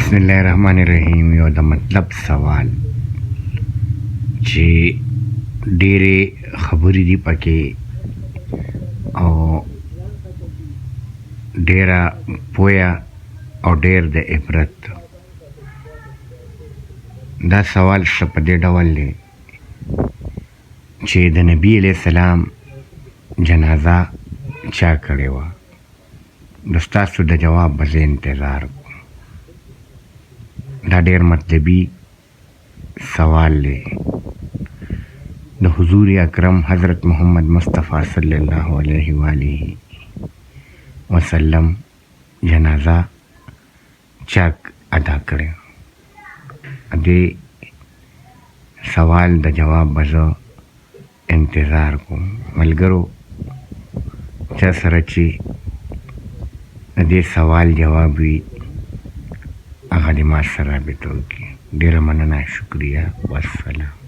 بسم الله الرحمن الرحیم. یو د مطلب سوال چې ډېرې خبرې دي پکې او ډېره پوهه او ډېر د عبرت. دا سوال څه په دې ډول دی چې د نبي علیه السلام جنازه چا کړې وه. د ستاسو د جواب به زه انتظار کوم. دا ډېر مطلبي سوال دی. د حضور اکرم حضرت محمد مصطفی صلی الله علیه و آله وسلم جنازه چا ادا کړې. دې سوال د جواب به زه انتظار کوم. ملګرو چا سره چې د دې سوال جواب وي هغه دې ما سره رابطه وکړي. ډېره مننه، شکریه، والسلام.